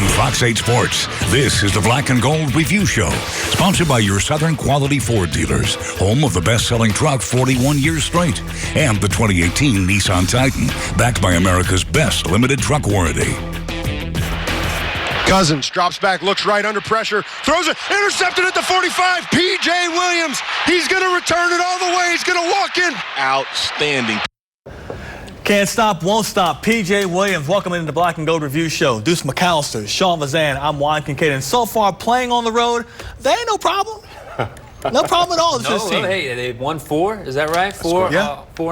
From Fox 8 Sports, this is the Black and Gold Review Show, sponsored by your Southern Quality Ford dealers, home of the best-selling truck 41 years straight, and the 2018 Nissan Titan, backed by America's best limited truck warranty. Cousins drops back, looks right under pressure, throws it, intercepted at the 45. P.J. Williams, he's going to return it all the way. He's going to walk in. Outstanding. Can't stop, won't stop. P.J. Williams, welcome into the Black and Gold Review Show. Deuce McAllister, Sean Vazan, I'm Juan Kincaid. And so far, playing on the road, there ain't no problem. No problem at all. No, hey, they won 4. Is that right? 4 in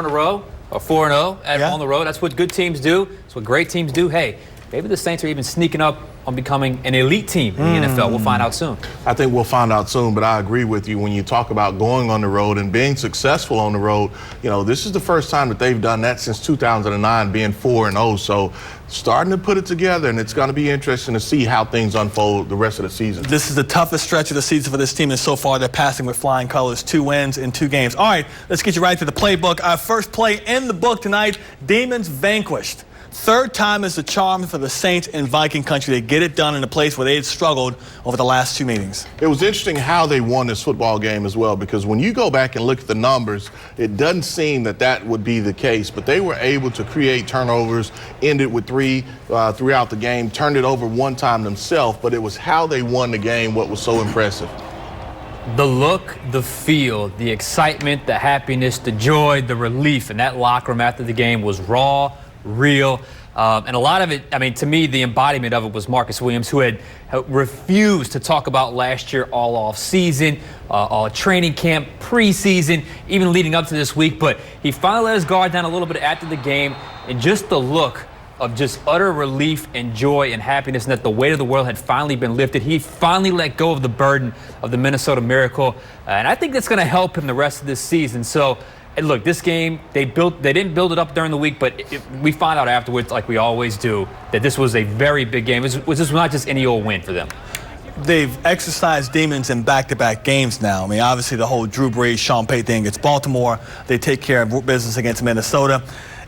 a row, or 4-0 on the road. That's what good teams do. That's what great teams do. Hey, maybe the Saints are even sneaking up on becoming an elite team in the NFL. We'll find out soon. I think we'll find out soon, but I agree with you when you talk about going on the road and being successful on the road. You know, this is the first time that they've done that since 2009, being 4-0. So starting to put it together, and it's going to be interesting to see how things unfold the rest of the season. This is the toughest stretch of the season for this team, and so far they're passing with flying colors. 2 wins in 2 games. All right, let's get you right to the playbook. Our first play in the book tonight, Demons vanquished. 3rd time is the charm for the Saints in Viking country. They get it done in a place where they had struggled over the last 2 meetings. It was interesting how they won this football game as well, because when you go back and look at the numbers, it doesn't seem that that would be the case. But they were able to create turnovers, ended with 3 throughout the game, turned it over 1 time themselves. But it was how they won the game what was so impressive. The look, the feel, the excitement, the happiness, the joy, the relief in that locker room after the game was raw, real, and a lot of it, I mean, to me, the embodiment of it was Marcus Williams, who had refused to talk about last year all off season, all training camp, preseason, even leading up to this week. But he finally let his guard down a little bit after the game, and just the look of just utter relief and joy and happiness, and that the weight of the world had finally been lifted. He finally let go of the burden of the Minnesota Miracle, and I think that's going to help him the rest of this season. So. And look, this game, they didn't build it up during the week, but we found out afterwards, like we always do, that this was a very big game. This was not just any old win for them. They've exercised demons in back-to-back games now. I mean, obviously the whole Drew Brees, Sean Payton thing against Baltimore. They take care of business against Minnesota.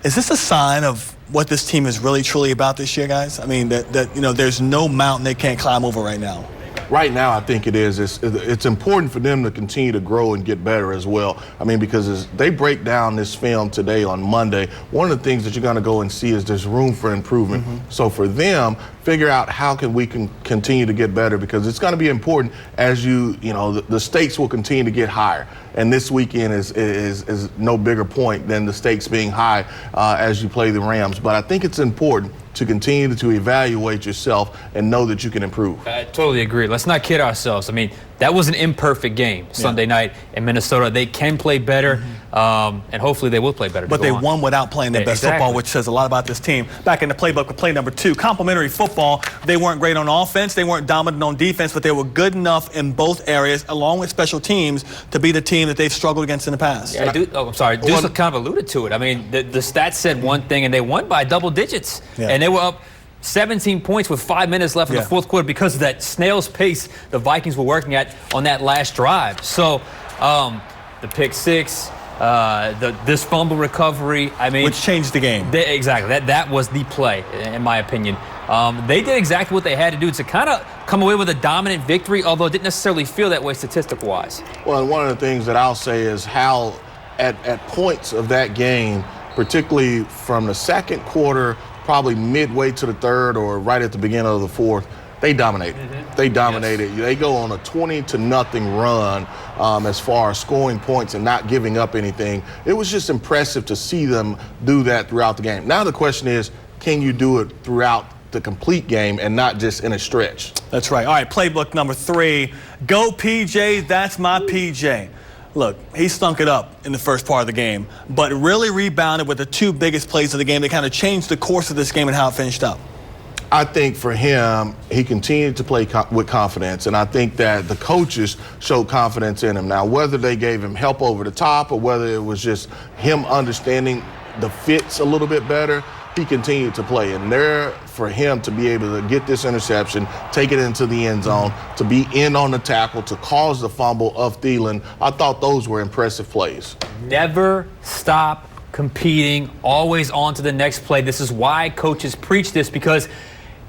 Is this a sign of what this team is really, truly about this year, guys? I mean, that you know, there's no mountain they can't climb over right now. Right now, I think it is. It's important for them to continue to grow and get better as well. I mean, because as they break down this film today on Monday, one of the things that you're going to go and see is there's room for improvement. So for them, figure out how can we continue to get better, because it's going to be important as you know, the stakes will continue to get higher. And this weekend is no bigger point than the stakes being high as you play the Rams. But I think it's important to continue to evaluate yourself and know that you can improve. I totally agree. Let's not kid ourselves. I mean, that was an imperfect game Sunday night in Minnesota. They can play better, and hopefully they will play better. But they won without playing their best football, which says a lot about this team. Back in the playbook with play number 2, complimentary football. They weren't great on offense. They weren't dominant on defense, but they were good enough in both areas, along with special teams, to be the team that they've struggled against in the past. Yeah, I'm sorry. Deuce kind of alluded to it. I mean, the stats said one thing, and they won by double digits. And they were up 17 points with 5 minutes left in the 4th quarter because of that snail's pace the Vikings were working at on that last drive. So the pick 6, this fumble recovery, I mean, which changed the game. Exactly. That was the play, in my opinion. They did exactly what they had to do to kind of come away with a dominant victory, although it didn't necessarily feel that way statistic-wise. Well, and one of the things that I'll say is how at points of that game, particularly from the 2nd quarter, probably midway to the 3rd or right at the beginning of the 4th, they dominated. They dominated. They go on a 20-0 run as far as scoring points and not giving up anything. It was just impressive to see them do that throughout the game. Now the question is, can you do it throughout the complete game and not just in a stretch? That's right. All right, playbook number 3. Go PJ, that's my PJ. Look, he stunk it up in the first part of the game, but really rebounded with the 2 biggest plays of the game that kind of changed the course of this game and how it finished up. I think for him, he continued to play with confidence, and I think that the coaches showed confidence in him. Now, whether they gave him help over the top or whether it was just him understanding the fits a little bit better, he continued to play. And there, for him to be able to get this interception, take it into the end zone, to be in on the tackle, to cause the fumble of Thielen, I thought those were impressive plays. Never stop competing, always on to the next play. This is why coaches preach this, because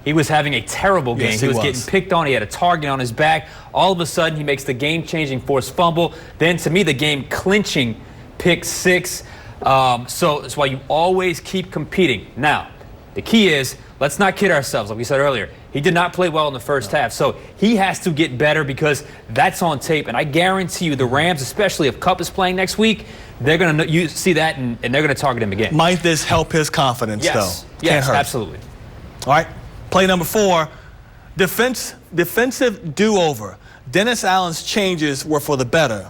He was having a terrible game. Yes, he was getting picked on. He had a target on his back. All of a sudden, he makes the game-changing forced fumble. Then, to me, the game-clinching pick six. So that's why you always keep competing. Now, the key is, let's not kid ourselves. Like we said earlier, he did not play well in the first half. So he has to get better because that's on tape. And I guarantee you the Rams, especially if Kupp is playing next week, they're going to see that and they're going to target him again. Might this help his confidence, though? Yes, Can't hurt. absolutely. All right, play number 4, defensive do-over. Dennis Allen's changes were for the better.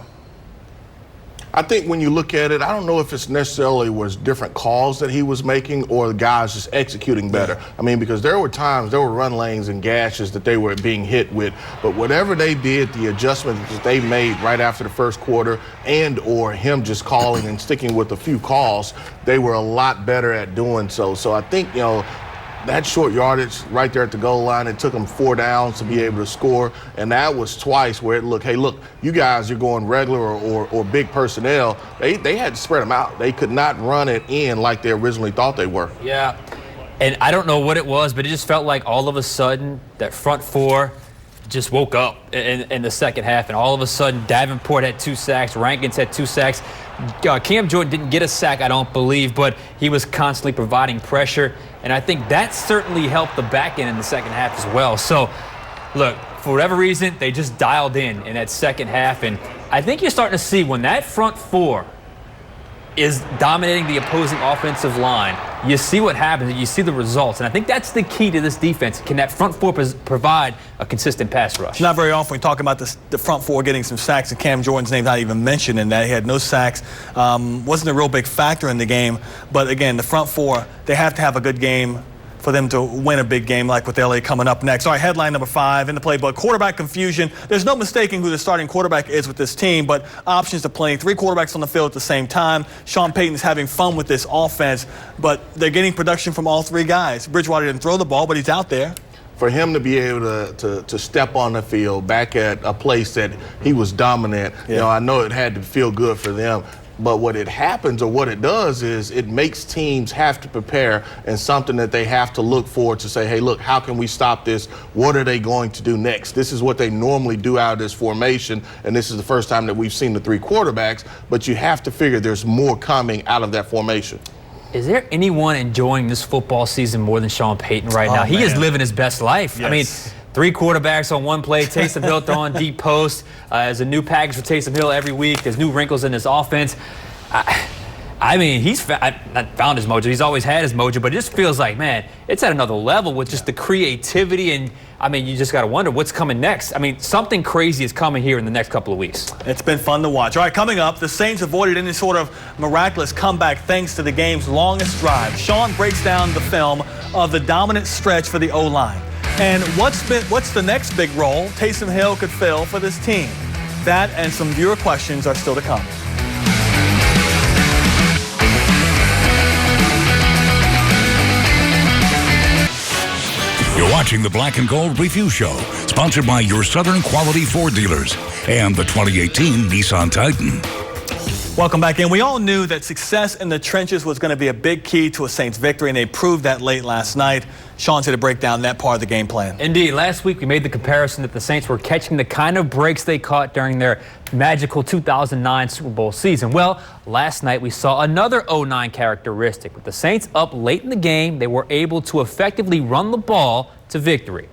I think when you look at it, I don't know if it's necessarily was different calls that he was making or the guys just executing better. I mean, because there were times, there were run lanes and gashes that they were being hit with. But whatever they did, the adjustments that they made right after the first quarter and or him just calling and sticking with a few calls, they were a lot better at doing so. So I think, that short yardage right there at the goal line, it took them 4 downs to be able to score. And that was twice where it looked, hey, look, you guys, you're going regular or big personnel. They had to spread them out. They could not run it in like they originally thought they were. Yeah. And I don't know what it was, but it just felt like all of a sudden that front 4 just woke up in the second half. And all of a sudden, Davenport had 2 sacks. Rankins had 2 sacks. Cam Jordan didn't get a sack, I don't believe, but he was constantly providing pressure. And I think that certainly helped the back end in the second half as well. So, look, for whatever reason, they just dialed in that second half. And I think you're starting to see when that front 4 is dominating the opposing offensive line, you see what happens and you see the results. And I think that's the key to this defense. Can that front 4 provide a consistent pass rush? Not very often we talk about the front 4 getting some sacks, and Cam Jordan's name not even mentioned in that. He had no sacks. Wasn't a real big factor in the game. But again, the front 4, they have to have a good game for them to win a big game like with LA coming up next. All right, headline number 5 in the playbook, quarterback confusion. There's no mistaking who the starting quarterback is with this team, but options are plenty. 3 quarterbacks on the field at the same time. Sean Payton's having fun with this offense, but they're getting production from all 3 guys. Bridgewater didn't throw the ball, but he's out there. For him to be able to step on the field back at a place that he was dominant, I know it had to feel good for them. But what it happens or what it does is it makes teams have to prepare and something that they have to look for to say, hey, look, how can we stop this? What are they going to do next? This is what they normally do out of this formation, and this is the first time that we've seen the 3 quarterbacks, but you have to figure there's more coming out of that formation. Is there anyone enjoying this football season more than Sean Payton right now? He is living his best life. Yes. I mean, 3 quarterbacks on one play, Taysom Hill throwing deep post. As a new package for Taysom Hill every week. There's new wrinkles in his offense. I mean, he's not found his mojo. He's always had his mojo, but it just feels like, man, it's at another level with just the creativity. And, I mean, you just got to wonder what's coming next. I mean, something crazy is coming here in the next couple of weeks. It's been fun to watch. All right, coming up, the Saints avoided any sort of miraculous comeback thanks to the game's longest drive. Sean breaks down the film of the dominant stretch for the O-line. And what's the next big role Taysom Hill could fill for this team? That and some viewer questions are still to come. You're watching the Black and Gold Review Show, sponsored by your Southern Quality Ford dealers and the 2018 Nissan Titan. Welcome back in. We all knew that success in the trenches was going to be a big key to a Saints victory, and they proved that late last night. Sean's here to break down that part of the game plan. Indeed. Last week we made the comparison that the Saints were catching the kind of breaks they caught during their magical 2009 Super Bowl season. Well, last night we saw another 09 characteristic. With the Saints up late in the game, they were able to effectively run the ball to victory.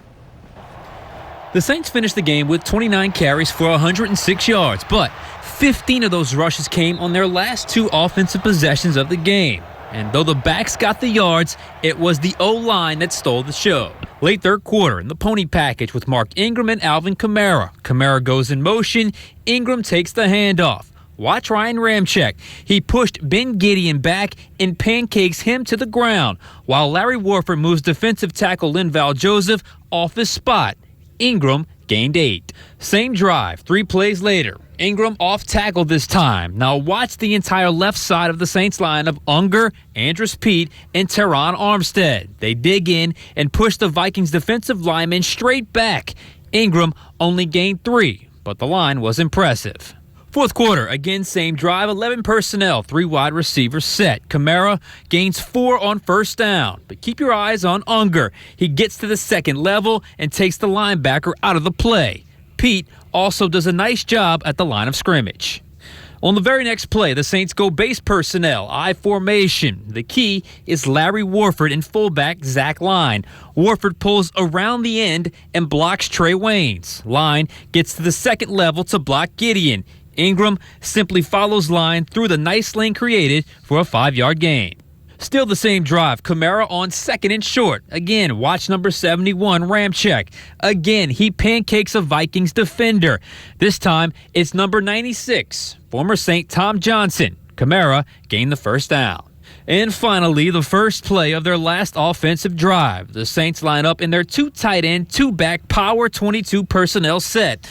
The Saints finished the game with 29 carries for 106 yards, but 15 of those rushes came on their last 2 offensive possessions of the game. And though the backs got the yards, it was the O-line that stole the show. Late third quarter in the pony package with Mark Ingram and Alvin Kamara. Kamara goes in motion. Ingram takes the handoff. Watch Ryan Ramczyk. He pushed Ben Gideon back and pancakes him to the ground, while Larry Warford moves defensive tackle Linval Joseph off his spot. Ingram gained 8. Same drive, 3 plays later. Ingram off tackle this time. Now watch the entire left side of the Saints line of Unger, Andrus Peat, and Teron Armstead. They dig in and push the Vikings defensive linemen straight back. Ingram only gained 3, but the line was impressive. Fourth quarter, again, same drive, 11 personnel, 3 wide receivers set. Kamara gains 4 on first down. But keep your eyes on Unger. He gets to the second level and takes the linebacker out of the play. Pete also does a nice job at the line of scrimmage. On the very next play, the Saints go base personnel, I formation. The key is Larry Warford and fullback Zach Line. Warford pulls around the end and blocks Trey Waynes. Line gets to the second level to block Gideon. Ingram simply follows Line through the nice lane created for a 5-yard gain. Still the same drive, Kamara on second and short. Again, watch number 71, Ramczyk. Again, he pancakes a Vikings defender. This time, it's number 96, former Saint Tom Johnson. Kamara gained the first down. And finally, the first play of their last offensive drive. The Saints line up in their 2 tight end, 2 back power 22 personnel set.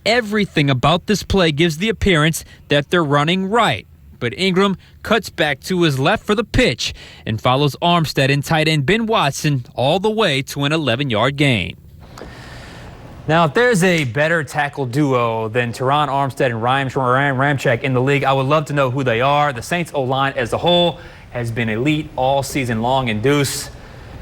Everything about this play gives the appearance that they're running right. But Ingram cuts back to his left for the pitch and follows Armstead and tight end Ben Watson all the way to an 11-yard gain. Now, if there's a better tackle duo than Teron Armstead and Ryan Ramczyk in the league, I would love to know who they are. The Saints O-line as a whole has been elite all season long. And Deuce,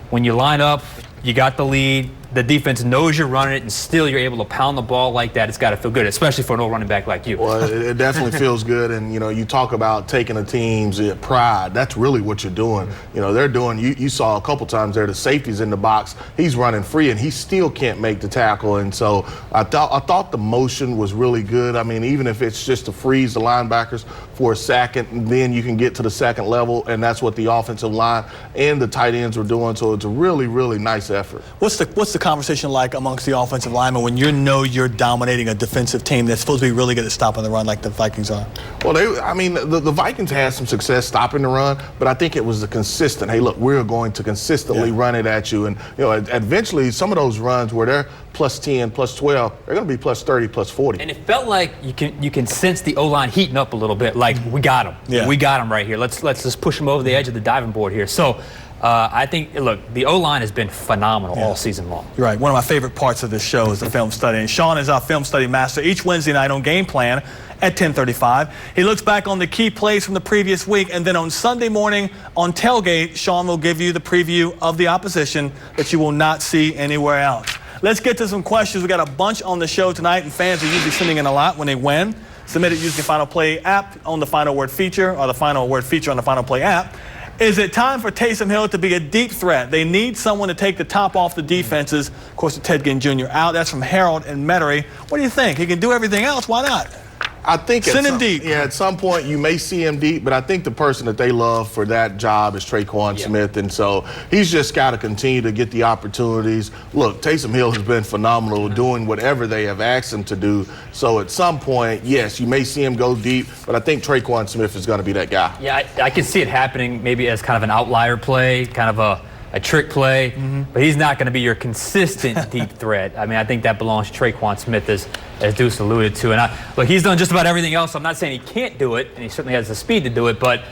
when you line up, you got the lead. The defense knows you're running it, and still you're able to pound the ball like that. It's got to feel good, especially for an old running back like you. Well, it definitely feels good. And, you talk about taking a team's pride. That's really what you're doing. They're doing, you saw a couple times there, the safety's in the box. He's running free, and he still can't make the tackle. And so I thought the motion was really good. I mean, even if it's just to freeze the linebackers for a second, and then you can get to the second level, and that's what the offensive line and the tight ends were doing. So it's a really, really nice effort. What's the conversation like amongst the offensive linemen when you're dominating a defensive team that's supposed to be really good at stopping the run like the Vikings are? Well, the Vikings had some success stopping the run, but I think it was the consistent. Hey, look, we're going to consistently run it at you, and eventually some of those runs where they're plus 10, plus 12, they're going to be plus 30, plus 40. And it felt like you can sense the O-line heating up a little bit. Like, we got him. Yeah. We got him right here. Let's just push him over the edge of the diving board here. So. I think, look, the O-line has been phenomenal all season long. You're right. One of my favorite parts of this show is the film study. And Sean is our film study master each Wednesday night on Game Plan at 10:35. He looks back on the key plays from the previous week, and then on Sunday morning on Tailgate, Sean will give you the preview of the opposition that you will not see anywhere else. Let's get to some questions. We got a bunch on the show tonight, and fans are usually sending in a lot when they win. Submit it using the Final Play app on the Final Word feature, or the Final Word feature on the Final Play app. Is it time for Taysom Hill to be a deep threat? They need someone to take the top off the defenses. Of course, with Ted Ginn Jr. out. That's from Harold and Metairie. What do you think? He can do everything else. Why not? I think send him deep. Yeah, at some point you may see him deep, but I think the person that they love for that job is Traquan Smith, and so he's just got to continue to get the opportunities. Look, Taysom Hill has been phenomenal doing whatever they have asked him to do. So at some point, yes, you may see him go deep, but I think Traquan Smith is going to be that guy. Yeah, I can see it happening maybe as kind of an outlier play, kind of a trick play, but he's not going to be your consistent deep threat. I mean, I think that belongs to Traquan Smith, as Deuce alluded to. And look, he's done just about everything else. I'm not saying he can't do it, and he certainly has the speed to do it, but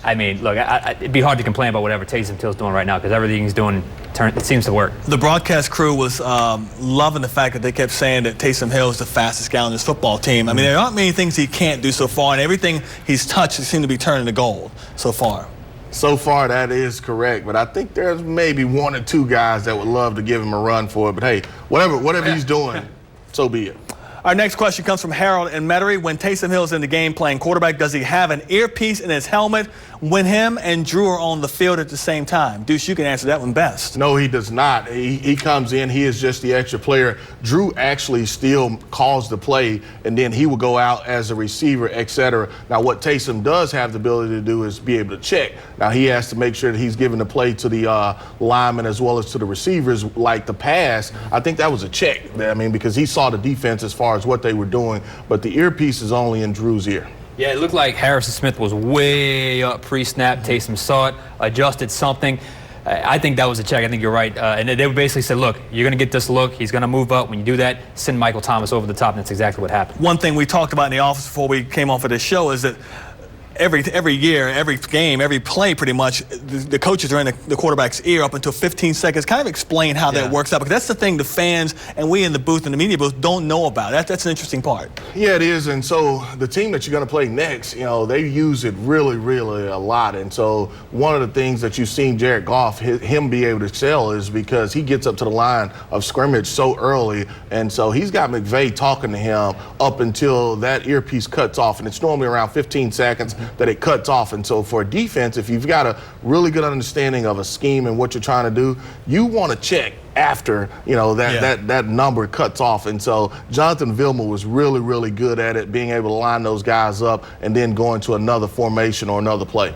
I mean, look, it'd be hard to complain about whatever Taysom Hill's doing right now because everything he's doing, it seems to work. The broadcast crew was loving the fact that they kept saying that Taysom Hill is the fastest guy on this football team. I mean, there aren't many things he can't do so far, and everything he's touched seems to be turning to gold so far. So far, that is correct, but I think there's maybe 1 or 2 guys that would love to give him a run for it. But hey, whatever he's doing, so be it. Our next question comes from Harold and Metairie. When Taysom Hill's in the game playing quarterback, does he have an earpiece in his helmet when him and Drew are on the field at the same time? Deuce, you can answer that one best. No, he does not. He comes in. He is just the extra player. Drew actually still calls the play, and then he will go out as a receiver, etc. Now, what Taysom does have the ability to do is be able to check. Now, he has to make sure that he's giving the play to the linemen as well as to the receivers, like the pass. I think that was a check. I mean, because he saw the defense as far as what they were doing, but the earpiece is only in Drew's ear. Yeah, it looked like Harrison Smith was way up pre-snap. Taysom saw it, adjusted something. I think that was a check. I think you're right. And they basically said, look, you're going to get this look. He's going to move up. When you do that, send Michael Thomas over the top, and that's exactly what happened. One thing we talked about in the office before we came on for this show is that every year, every game, every play, pretty much, the coaches are in the quarterback's ear up until 15 seconds. Kind of explain how that works out, because that's the thing the fans and we in the booth and the media booth don't know about. That's an interesting part. Yeah, it is. And so the team that you're going to play next, they use it really, really a lot. And so one of the things that you've seen Jared Goff, him be able to excel, is because he gets up to the line of scrimmage so early. And so he's got McVay talking to him up until that earpiece cuts off. And it's normally around 15 seconds that it cuts off. And so for a defense, if you've got a really good understanding of a scheme and what you're trying to do, you want to check after that number cuts off. And so Jonathan Vilma was really, really good at it, being able to line those guys up and then go into another formation or another play.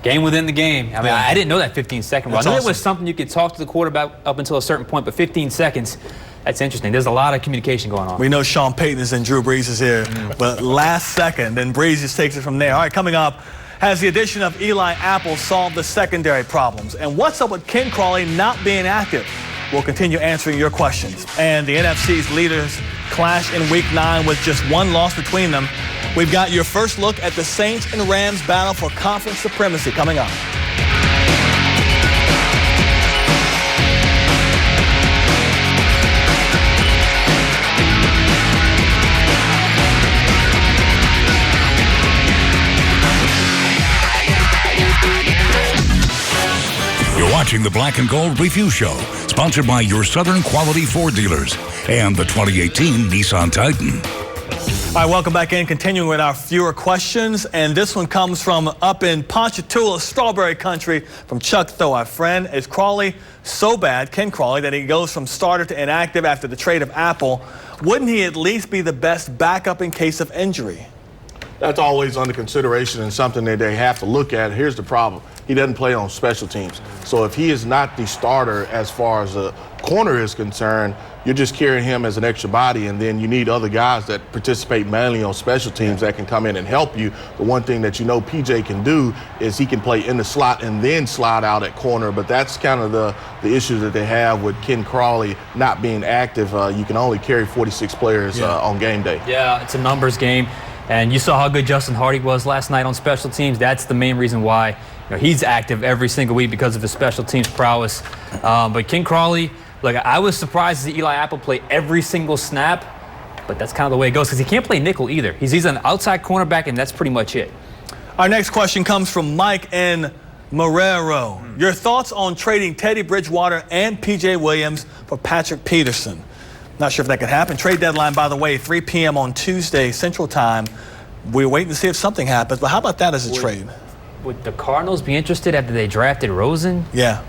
Game within the game. I mean, I didn't know that 15-second rule. I know it was something you could talk to the quarterback up until a certain point, but 15 seconds, that's interesting. There's a lot of communication going on. We know Sean Payton is and Drew Brees is here, but last second, then Brees just takes it from there. All right, coming up, has the addition of Eli Apple solved the secondary problems? And what's up with Ken Crawley not being active? We'll continue answering your questions. And the NFC's leaders clash in Week 9 with just one loss between them. We've got your first look at the Saints and Rams battle for conference supremacy coming up. Watching the Black and Gold Review Show, sponsored by your Southern Quality Ford dealers and the 2018 Nissan Titan. All right, welcome back in. Continuing with our fewer questions, and this one comes from up in Ponchatoula, Strawberry Country, from Chuck Thoe, our friend. Is Crawley so bad, Ken Crawley, that he goes from starter to inactive after the trade of Apple? Wouldn't he at least be the best backup in case of injury? That's always under consideration and something that they have to look at. Here's the problem. He doesn't play on special teams. So if he is not the starter as far as a corner is concerned, you're just carrying him as an extra body, and then you need other guys that participate mainly on special teams that can come in and help you. The one thing that PJ can do is he can play in the slot and then slide out at corner, but that's kind of the issue that they have with Ken Crawley not being active. You can only carry 46 players on game day. Yeah, it's a numbers game. And you saw how good Justin Hardy was last night on special teams. That's the main reason why he's active every single week, because of his special teams prowess. But Ken Crawley, look, I was surprised to see Eli Apple play every single snap, but that's kind of the way it goes, because he can't play nickel either. He's an outside cornerback, and that's pretty much it. Our next question comes from Mike in Marrero. Your thoughts on trading Teddy Bridgewater and PJ Williams for Patrick Peterson? Not sure if that could happen. Trade deadline, by the way, 3 p.m. on Tuesday Central Time. We're waiting to see if something happens, but how about that as a trade? Would the Cardinals be interested after they drafted Rosen? Yeah.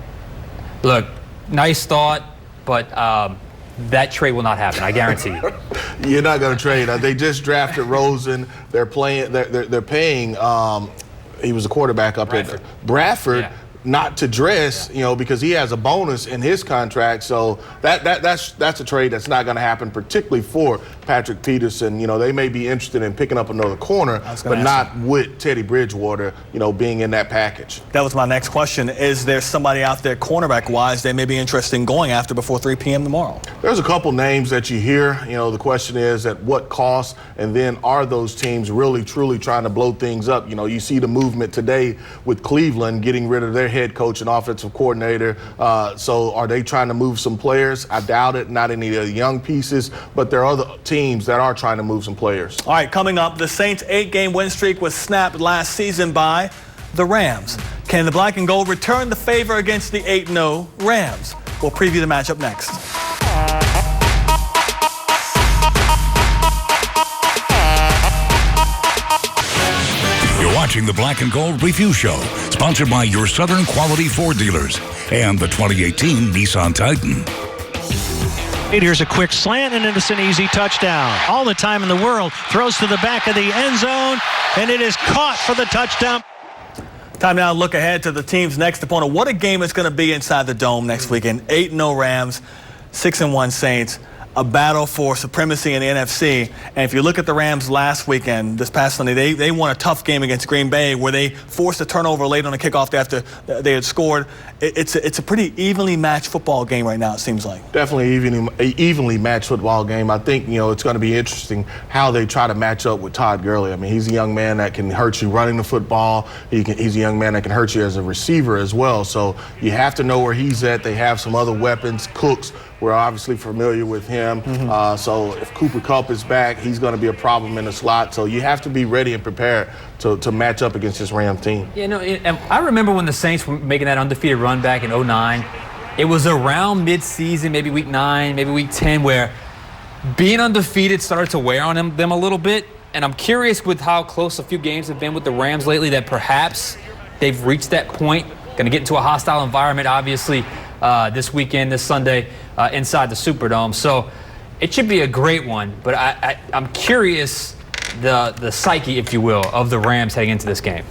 Look, nice thought, but that trade will not happen, I guarantee you. You're not going to trade. They just drafted Rosen. They're paying. He was a quarterback up at Bradford. Yeah. Not to dress, because he has a bonus in his contract. So that's a trade that's not going to happen, particularly for Patrick Peterson. They may be interested in picking up another corner, but not with Teddy Bridgewater, being in that package. That was my next question. Is there somebody out there cornerback-wise they may be interested in going after before 3 p.m. tomorrow? There's a couple names that you hear. The question is at what cost, and then are those teams really, truly trying to blow things up? You see the movement today with Cleveland getting rid of their head coach and offensive coordinator. So are they trying to move some players? I doubt it. Not any of the young pieces, but there are other teams that are trying to move some players. All right, coming up, the Saints' 8-game win streak was snapped last season by the Rams. Can the Black and Gold return the favor against the 8-0 Rams? We'll preview the matchup next. Watching the Black and Gold Review Show, sponsored by your Southern Quality Ford dealers and the 2018 Nissan Titan. Here's a quick slant, and it's an easy touchdown. All the time in the world. Throws to the back of the end zone, and it is caught for the touchdown. Time now to look ahead to the team's next opponent. What a game it's going to be inside the Dome next weekend. 8-0 Rams, 6-1 Saints. a battle for supremacy in the NFC. And if you look at the Rams last weekend, this past Sunday, they won a tough game against Green Bay where they forced a turnover late on a kickoff after they had scored. It's a pretty evenly matched football game right now, it seems like. Definitely evenly matched football game. I think, it's going to be interesting how they try to match up with Todd Gurley. I mean, he's a young man that can hurt you running the football. He's a young man that can hurt you as a receiver as well. So you have to know where he's at. They have some other weapons. Cooks, we're obviously familiar with him. So if Cooper Kupp is back, he's going to be a problem in the slot. So you have to be ready and prepared to match up against this Ram team. And I remember when the Saints were making that undefeated run back in 2009. It was around mid-season, maybe week 9, maybe week 10, where being undefeated started to wear on them a little bit. And I'm curious with how close a few games have been with the Rams lately that perhaps they've reached that point. Going to get into a hostile environment, obviously, this weekend, this Sunday, inside the Superdome. So it should be a great one. But I'm curious the psyche, if you will, of the Rams heading into this game.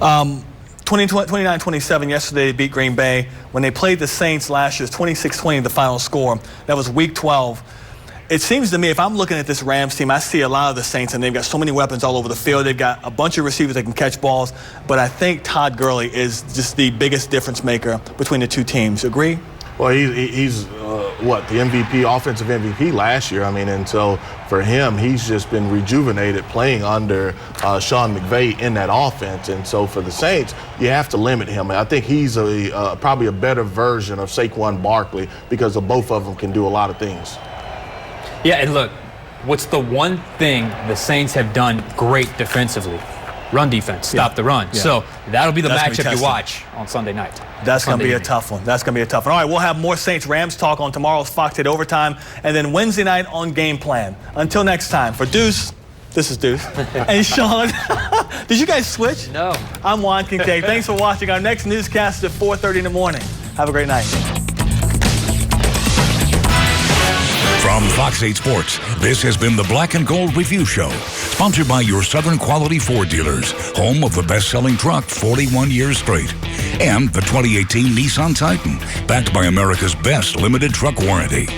29-27 yesterday, they beat Green Bay. When they played the Saints last year, it was 26-20 the final score. That was week 12. It seems to me, if I'm looking at this Rams team, I see a lot of the Saints, and they've got so many weapons all over the field. They've got a bunch of receivers that can catch balls. But I think Todd Gurley is just the biggest difference maker between the two teams. Agree? Well, he's the MVP, offensive MVP last year. I mean, and so for him, he's just been rejuvenated playing under Sean McVay in that offense. And so for the Saints, you have to limit him. And I think he's probably a better version of Saquon Barkley because both of them can do a lot of things. Yeah, and look, what's the one thing the Saints have done great defensively? Run defense, stop the run. Yeah. So that'll be the matchup you watch on Sunday night. That's going to be a tough one. That's going to be a tough one. All right, we'll have more Saints-Rams talk on tomorrow's Fox 8 Overtime, and then Wednesday night on Game Plan. Until next time, for Deuce, this is Deuce, and Sean. Did you guys switch? No. I'm Juan Kincaid. Thanks for watching. Our next newscast is at 4:30 in the morning. Have a great night. From Fox 8 Sports, this has been the Black and Gold Review Show, sponsored by your Southern Quality Ford dealers, home of the best-selling truck 41 years straight, and the 2018 Nissan Titan, backed by America's best limited truck warranty.